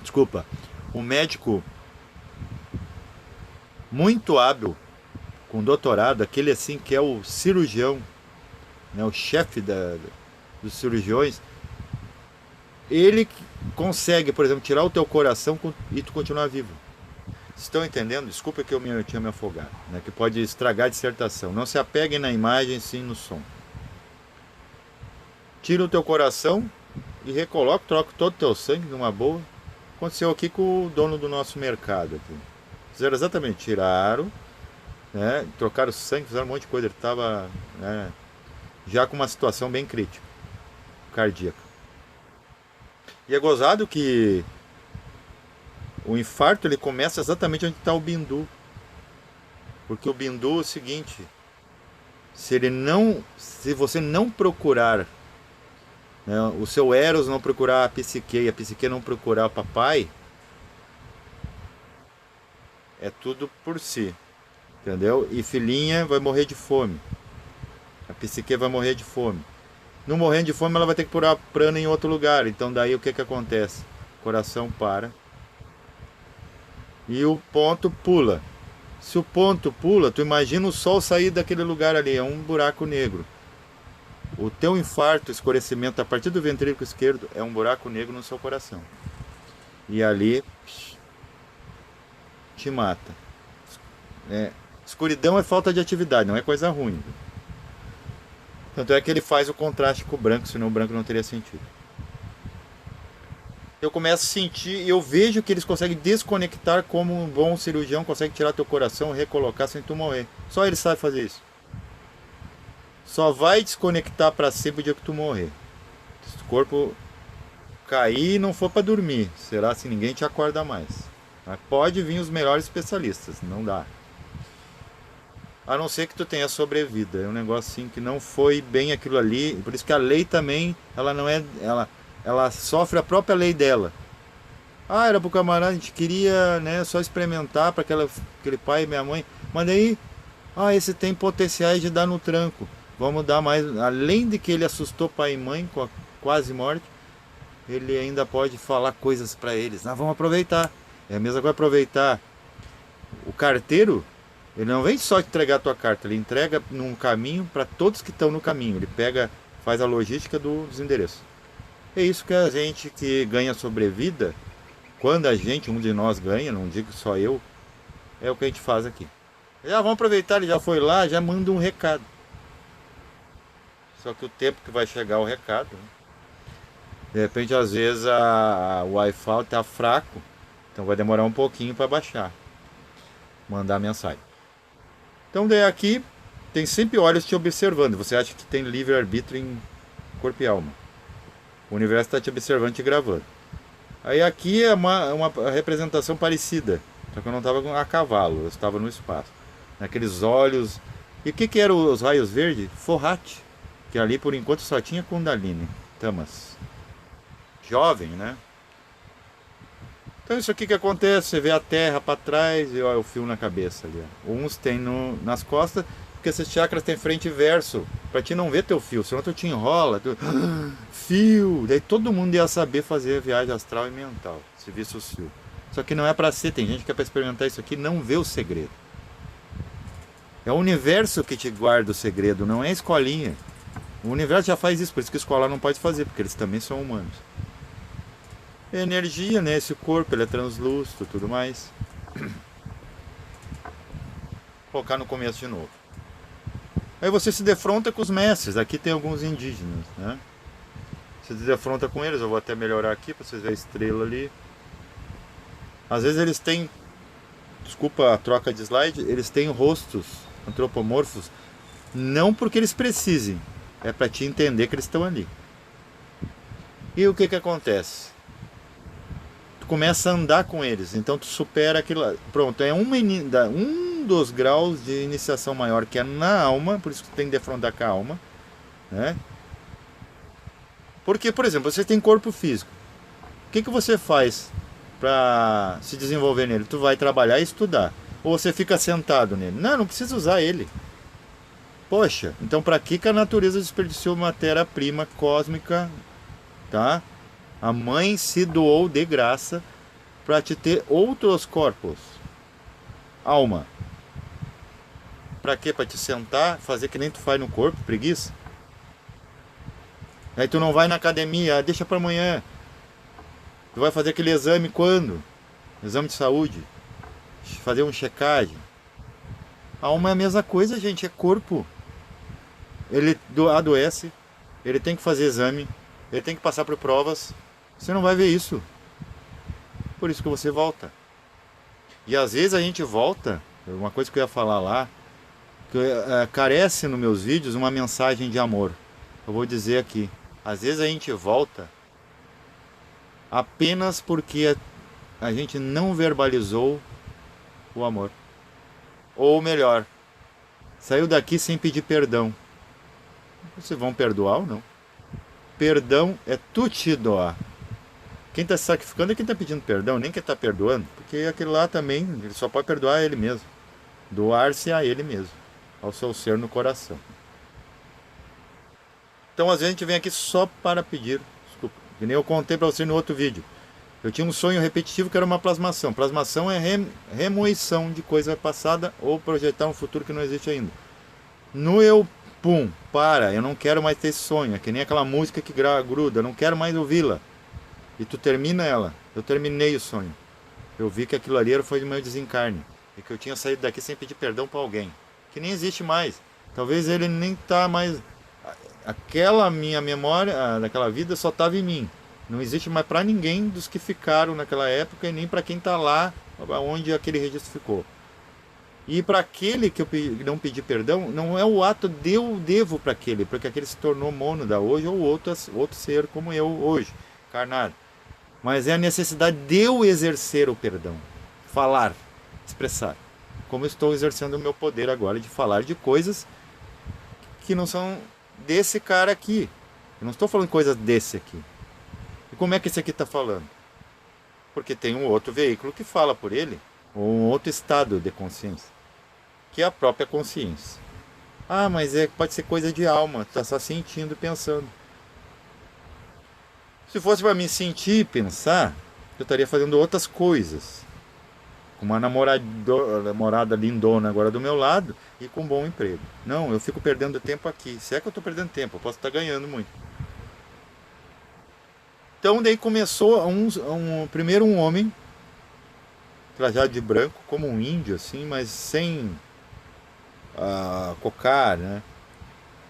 desculpa, o médico muito hábil, com doutorado, aquele assim que é o cirurgião, né, o chefe dos cirurgiões, ele consegue, por exemplo, tirar o teu coração e tu continuar vivo. Vocês estão entendendo? Desculpa que eu tinha me afogado, né, que pode estragar a dissertação. Não se apeguem na imagem, sim no som. Tira o teu coração e recoloca, troca todo o teu sangue numa boa. Aconteceu aqui com o dono do nosso mercado. Aqui. Fizeram exatamente, tiraram, né, trocaram o sangue, fizeram um monte de coisa. Ele estava, né, já com uma situação bem crítica, cardíaca. E é gozado que o infarto ele começa exatamente onde está o bindu. Porque o bindu é o seguinte, se você não procurar, né, o seu Eros não procurar a psique e a psique não procurar o papai, é tudo por si, entendeu? E filhinha vai morrer de fome, a psique vai morrer de fome. Não morrendo de fome, ela vai ter que procurar prana em outro lugar. Então daí o que acontece? O coração para e o ponto pula. Se o ponto pula, tu imagina o sol sair daquele lugar ali, é um buraco negro. O teu infarto, escurecimento a partir do ventrículo esquerdo é um buraco negro no seu coração. E ali te mata. Escuridão é falta de atividade, não é coisa ruim. Tanto é que ele faz o contraste com o branco, senão o branco não teria sentido. Eu começo a sentir, eu vejo que eles conseguem desconectar como um bom cirurgião consegue tirar teu coração e recolocar sem tu morrer. Só ele sabe fazer isso. Só vai desconectar para sempre o dia que tu morrer. Se o corpo cair e não for para dormir, será se ninguém te acorda mais. Mas pode vir os melhores especialistas, não dá. A não ser que tu tenha sobrevida. É um negócio assim que não foi bem aquilo ali. Por isso que a lei também, ela não é. Ela sofre a própria lei dela. Ah, era pro camarada, a gente queria, né, só experimentar para aquele pai e minha mãe. Mas daí, esse tem potenciais de dar no tranco. Vamos dar mais. Além de que ele assustou pai e mãe com a quase morte, ele ainda pode falar coisas para eles. Vamos aproveitar. É a mesma coisa aproveitar. O carteiro. Ele não vem só entregar a tua carta, ele entrega num caminho para todos que estão no caminho. Ele faz a logística dos endereços. É isso que a gente que ganha sobrevida, quando um de nós ganha, não digo só eu, é o que a gente faz aqui. Já vamos aproveitar, ele já foi lá, já manda um recado. Só que o tempo que vai chegar o recado, né? De repente, às vezes, o Wi-Fi está fraco, então vai demorar um pouquinho para baixar, mandar a mensagem. Então daí aqui tem sempre olhos te observando. Você acha que tem livre-arbítrio em corpo e alma. O universo está te observando, te gravando. Aí aqui é uma representação parecida. Só que eu não estava a cavalo, eu estava no espaço. Naqueles olhos. E o que eram os raios verdes? Forrate. Que ali por enquanto só tinha Kundalini. Tamas. Jovem, né? Então isso aqui que acontece, você vê a terra para trás e olha o fio na cabeça ali. Uns tem nas costas, porque esses chakras tem frente e verso, para ti não ver teu fio, senão tu te enrola, fio, daí todo mundo ia saber fazer a viagem astral e mental, se visse os fios. Só que não é para ser, tem gente que é para experimentar isso aqui, não vê o segredo. É o universo que te guarda o segredo, não é a escolinha. O universo já faz isso, por isso que a escola não pode fazer, porque eles também são humanos. É energia, né? Esse corpo, ele é translúcido, tudo mais. Vou colocar no começo de novo. Aí você se defronta com os mestres. Aqui tem alguns indígenas, né? Você se defronta com eles. Eu vou até melhorar aqui para vocês verem a estrela ali. Às vezes eles têm, desculpa a troca de slide, eles têm rostos antropomorfos, não porque eles precisem, é para te entender que eles estão ali. E o que acontece? Tu começa a andar com eles, então tu supera aquilo lá. Pronto, é um dos graus de iniciação maior, que é na alma, por isso que tu tem que defrontar com a alma, né? Porque, por exemplo, você tem corpo físico. O que você faz para se desenvolver nele? Tu vai trabalhar e estudar. Ou você fica sentado nele? Não precisa usar ele. Poxa, então para que a natureza desperdiçou matéria-prima cósmica, tá? A mãe se doou de graça para te ter outros corpos. Alma. Para quê? Para te sentar, fazer que nem tu faz no corpo, preguiça? Aí tu não vai na academia, deixa para amanhã. Tu vai fazer aquele exame quando? Exame de saúde. Fazer uma checagem. A alma é a mesma coisa, gente, é corpo. Ele adoece, ele tem que fazer exame, ele tem que passar por provas. Você não vai ver isso. Por isso que você volta. E às vezes a gente volta, uma coisa que eu ia falar lá, que carece nos meus vídeos uma mensagem de amor. Eu vou dizer aqui. Às vezes a gente volta apenas porque a gente não verbalizou o amor. Ou melhor, saiu daqui sem pedir perdão. Vocês vão perdoar ou não? Perdão é tu te doar. Quem está se sacrificando é quem está pedindo perdão, nem quem está perdoando. Porque aquele lá também, ele só pode perdoar a ele mesmo. Doar-se a ele mesmo, ao seu ser no coração. Então às vezes a gente vem aqui só para pedir. Desculpa, que nem eu contei para você no outro vídeo. Eu tinha um sonho repetitivo que era uma plasmação. Plasmação é remoição de coisa passada ou projetar um futuro que não existe ainda. No eu, pum, eu não quero mais ter esse sonho. É que nem aquela música que gruda, eu não quero mais ouvi-la. E tu termina ela. Eu terminei o sonho. Eu vi que aquilo ali foi do meu desencarne. E que eu tinha saído daqui sem pedir perdão para alguém. Que nem existe mais. Talvez ele nem tá mais... Aquela minha memória daquela vida só estava em mim. Não existe mais para ninguém dos que ficaram naquela época e nem para quem está lá onde aquele registro ficou. E para aquele que eu não pedi perdão, não é o ato de eu devo para aquele, porque aquele se tornou mônada hoje ou outro ser como eu hoje, encarnado. Mas é a necessidade de eu exercer o perdão, falar, expressar. Como eu estou exercendo o meu poder agora de falar de coisas que não são desse cara aqui. Eu não estou falando coisas desse aqui. E como é que esse aqui está falando? Porque tem um outro veículo que fala por ele, ou um outro estado de consciência, que é a própria consciência. Ah, mas pode ser coisa de alma, está só sentindo e pensando. Se fosse para me sentir e pensar, eu estaria fazendo outras coisas. Com uma namorada lindona agora do meu lado e com um bom emprego. Não, eu fico perdendo tempo aqui. Se é que eu estou perdendo tempo, eu posso estar ganhando muito. Então daí começou primeiro um homem trajado de branco, como um índio assim, mas sem cocar, né?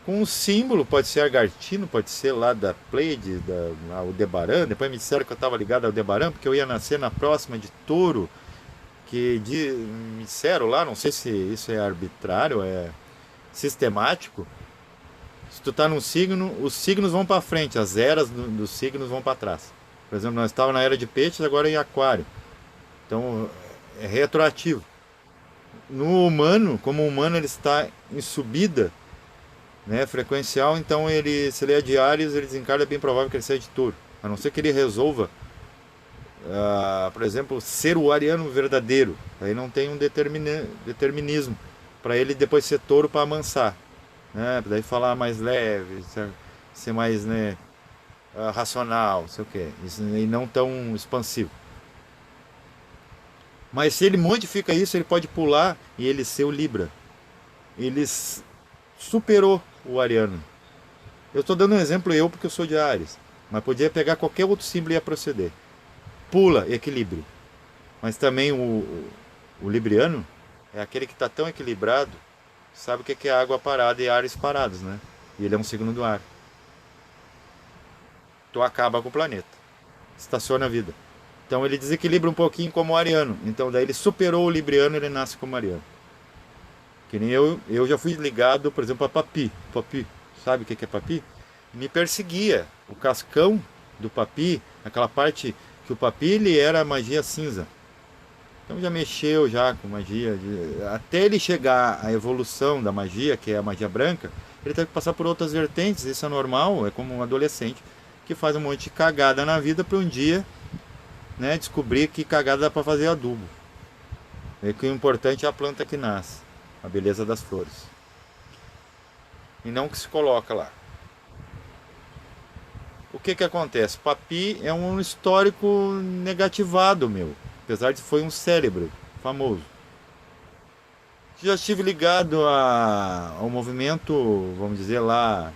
Com um símbolo, pode ser argentino, pode ser lá da Pleiade, da Aldebaran. Depois me disseram que eu estava ligado ao Aldebaran, porque eu ia nascer na próxima de Touro, que me disseram lá, não sei se isso é arbitrário, é sistemático. Se tu tá num signo, os signos vão para frente, as eras dos signos vão para trás. Por exemplo, nós estávamos na era de peixes, agora em aquário. Então é retroativo. No humano, como o humano ele está em subida, né, frequencial, então se ele é de Áries, ele desencarna, é bem provável que ele seja de Touro. A não ser que ele resolva, por exemplo, ser o ariano verdadeiro. Aí não tem um determinismo para ele depois ser Touro para amansar. Daí falar mais leve, ser mais, né, racional, sei o que, e não tão expansivo. Mas se ele modifica isso, ele pode pular e ele ser o Libra. Ele superou o ariano. Eu estou dando um exemplo porque eu sou de Áries, mas podia pegar qualquer outro símbolo e ia proceder. Pula equilíbrio. Mas também o libriano é aquele que está tão equilibrado, sabe o que é água parada e ares parados, né? E ele é um signo do ar. Tu acaba com o planeta. Estaciona a vida. Então ele desequilibra um pouquinho como o ariano. Então daí ele superou o libriano e ele nasce como ariano. Que nem eu já fui ligado, por exemplo, a Papi. Papi, sabe o que é Papi? Me perseguia. O cascão do Papi, aquela parte que o Papi ele era a magia cinza. Então já mexeu já com magia. Até ele chegar à evolução da magia, que é a magia branca, ele teve que passar por outras vertentes. Isso é normal, é como um adolescente que faz um monte de cagada na vida para um dia, né, descobrir que cagada dá para fazer adubo. E que o importante é a planta que nasce, a beleza das flores. e não o que se coloca lá. O que que acontece? Papi é um histórico negativado meu, apesar de foi um cérebro famoso. Já estive ligado ao movimento, vamos dizer lá,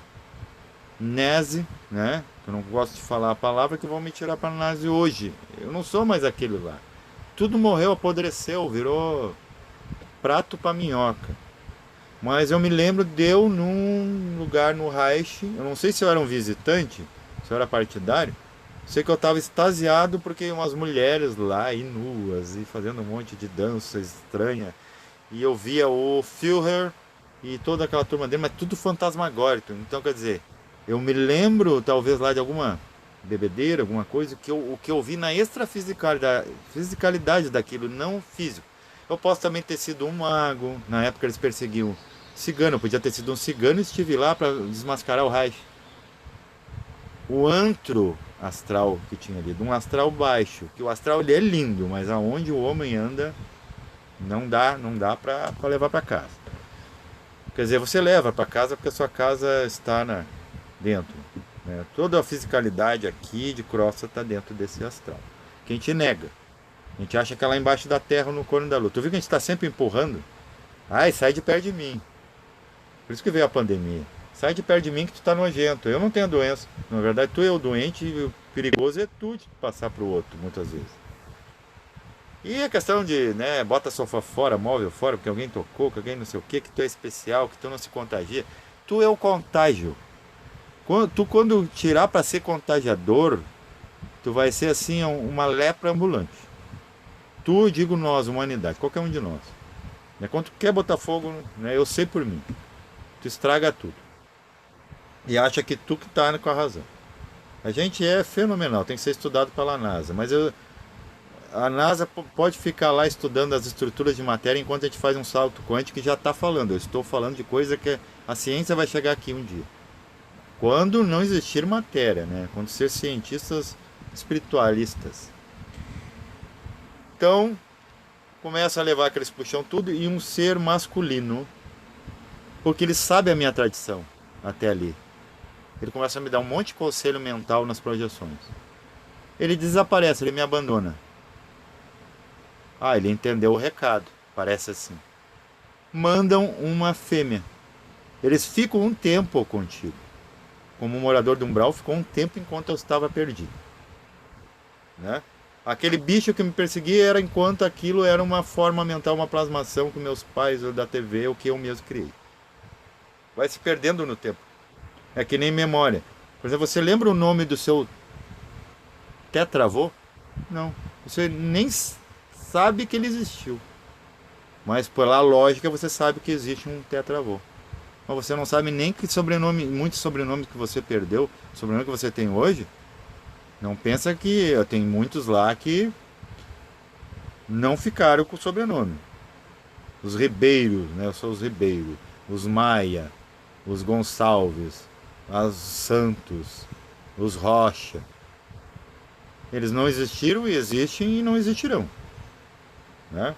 nazi, né? Eu não gosto de falar a palavra que vão me tirar para nazi hoje. Eu não sou mais aquele lá. Tudo morreu, apodreceu, virou prato para minhoca. Mas eu me lembro de eu num lugar no Reich, eu não sei se eu era um visitante, se eu era partidário, sei que eu estava extasiado porque umas mulheres lá, e nuas, e fazendo um monte de dança estranha, e eu via o Führer e toda aquela turma dele, mas tudo fantasmagórico. Então, quer dizer, eu me lembro talvez lá de alguma bebedeira, alguma coisa, o que eu vi na fisicalidade daquilo, não físico. Eu posso também ter sido um mago, na época eles perseguiam cigano, eu podia ter sido um cigano e estive lá para desmascarar o Reich. O antro astral que tinha ali, de um astral baixo, que o astral ele é lindo, mas aonde o homem anda não dá para levar para casa. Quer dizer, você leva para casa porque a sua casa está dentro. Né? Toda a fisicalidade aqui de Crosta está dentro desse astral. Que a gente nega. A gente acha que é lá embaixo da terra no corno da lua. Tu viu que a gente está sempre empurrando? Ai, sai de perto de mim. Por isso que veio a pandemia. Sai de perto de mim que tu tá nojento. Eu não tenho doença. Na verdade, tu é o doente e o perigoso é tu de passar pro outro, muitas vezes. E a questão de, né, bota sofá fora, móvel fora, porque alguém tocou, que alguém não sei o que tu é especial, que tu não se contagia. Tu é o contágio. Quando tirar para ser contagiador, tu vai ser assim uma lepra ambulante. Tu, digo nós, humanidade, qualquer um de nós. Né? Quando tu quer botar fogo, né, eu sei por mim. Tu estraga tudo. E acha que tu que tá com a razão. A gente é fenomenal, tem que ser estudado pela NASA. Mas a NASA pode ficar lá estudando as estruturas de matéria enquanto a gente faz um salto quântico que já está falando. Eu estou falando de coisa que a ciência vai chegar aqui um dia. Quando não existir matéria, né? Quando ser cientistas espiritualistas. Então, começa a levar aqueles puxão tudo e um ser masculino, porque ele sabe a minha tradição até ali. Ele começa a me dar um monte de conselho mental nas projeções. Ele desaparece, ele me abandona. Ah, ele entendeu o recado, parece assim. Mandam uma fêmea. Eles ficam um tempo contigo. Como um morador de umbral, ficou um tempo enquanto eu estava perdido. Né? Aquele bicho que me perseguia era enquanto aquilo era uma forma mental, uma plasmação que meus pais ou da TV, o que eu mesmo criei. Vai se perdendo no tempo. É que nem memória. Por exemplo, você lembra o nome do seu tetravô? Não. Você nem sabe que ele existiu. Mas pela lógica você sabe que existe um tetravô. Mas você não sabe nem que sobrenome, muitos sobrenomes que você perdeu, sobrenome que você tem hoje. Não pensa que tem muitos lá que não ficaram com o sobrenome. Os Ribeiros, né? Eu sou os Ribeiros. Os Maia, os Gonçalves, os Santos, os Rocha. Eles não existiram e existem e não existirão. Né?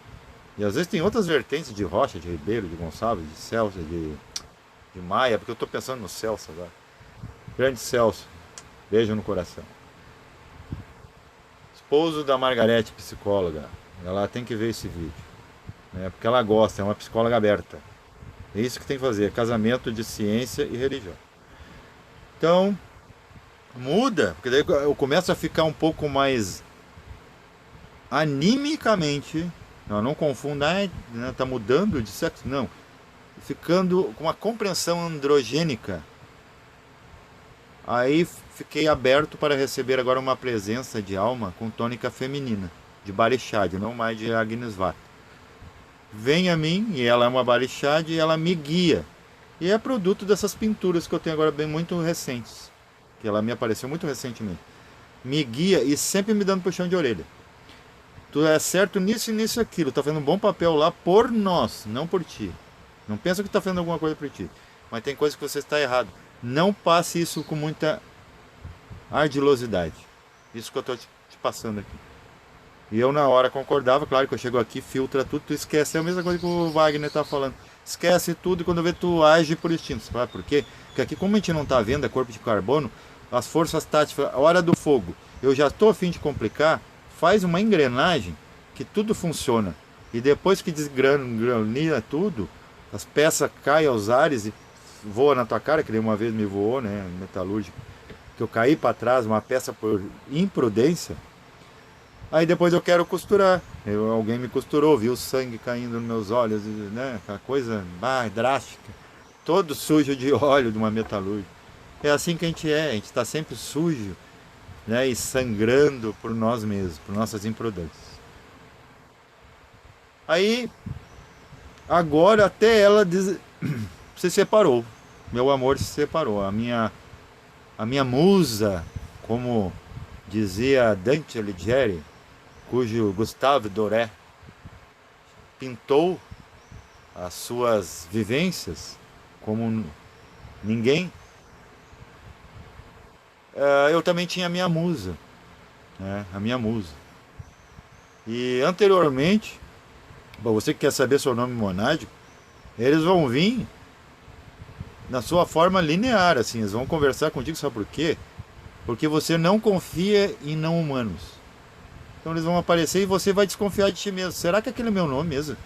E às vezes tem outras vertentes de Rocha, de Ribeiro, de Gonçalves, de Celso, de Maia, porque eu estou pensando no Celso agora. Grande Celso, beijo no coração. Esposo da Margarete, psicóloga. Ela tem que ver esse vídeo. Né? Porque ela gosta, é uma psicóloga aberta. É isso que tem que fazer, casamento de ciência e religião. Então, muda, porque daí eu começo a ficar um pouco mais animicamente, não confunda, né, tá mudando de sexo, não. Ficando com uma compreensão androgênica. Aí fiquei aberto para receber agora uma presença de alma com tônica feminina, de Barixade, não mais de Agnisvata. Vem a mim, e ela é uma Barixade, e ela me guia. E é produto dessas pinturas que eu tenho agora bem muito recentes, que ela me apareceu muito recentemente. Me guia e sempre me dando puxão de orelha. Tu é certo nisso e nisso e aquilo, tá fazendo um bom papel lá por nós, não por ti. Não pensa que tá fazendo alguma coisa por ti, mas tem coisa que você está errado. Não passe isso com muita ardilosidade. Isso que eu estou te passando aqui. E eu na hora concordava, claro que eu chego aqui, filtra tudo, tu esquece. É a mesma coisa que o Wagner tá falando. Esquece tudo e quando vê tu age por instinto. Sabe por quê? Porque aqui como a gente não tá vendo, é corpo de carbono, as forças táticas, a hora do fogo, eu já estou a fim de complicar, faz uma engrenagem que tudo funciona. E depois que desgranila tudo, as peças caem aos ares e voa na tua cara, que nem uma vez me voou, né, metalúrgico, que eu caí para trás, uma peça por imprudência. Aí depois eu quero costurar. Alguém me costurou, viu o sangue caindo nos meus olhos, né, aquela coisa drástica. Todo sujo de óleo de uma metalúrgica. É assim que a gente está sempre sujo, né, e sangrando por nós mesmos, por nossas imprudências. Aí, agora até ela se separou. Meu amor se separou. A minha musa, como dizia Dante Alighieri, cujo Gustave Doré pintou as suas vivências como ninguém, eu também tinha a minha musa, né? A minha musa. E anteriormente, bom, você que quer saber seu nome monádico, eles vão vir na sua forma linear, assim, eles vão conversar contigo, sabe por quê? Porque você não confia em não humanos. Então eles vão aparecer e você vai desconfiar de ti mesmo. Será que aquele é meu nome mesmo?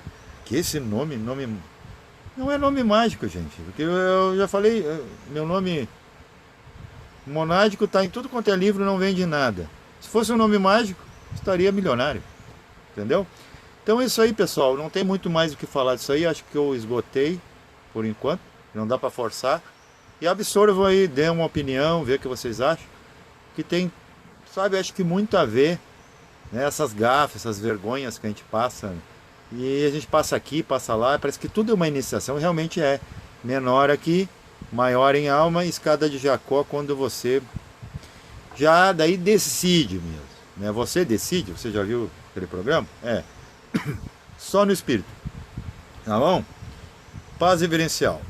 Que esse nome não é nome mágico, gente. Porque eu já falei, meu nome monádico está em tudo quanto é livro, não vende nada. Se fosse um nome mágico, estaria milionário. Entendeu? Então é isso aí, pessoal. Não tem muito mais o que falar disso aí. Acho que eu esgotei por enquanto. Não dá para forçar. E absorvam aí, dê uma opinião, vê o que vocês acham. Que tem, sabe, acho que muito a ver, né, essas gafas, essas vergonhas que a gente passa. E a gente passa aqui, passa lá. Parece que tudo é uma iniciação. Realmente é. Menor aqui, maior em alma, escada de Jacó, quando você já daí decide mesmo, né? Você decide, você já viu aquele programa? Só no espírito, tá bom? Paz reverencial.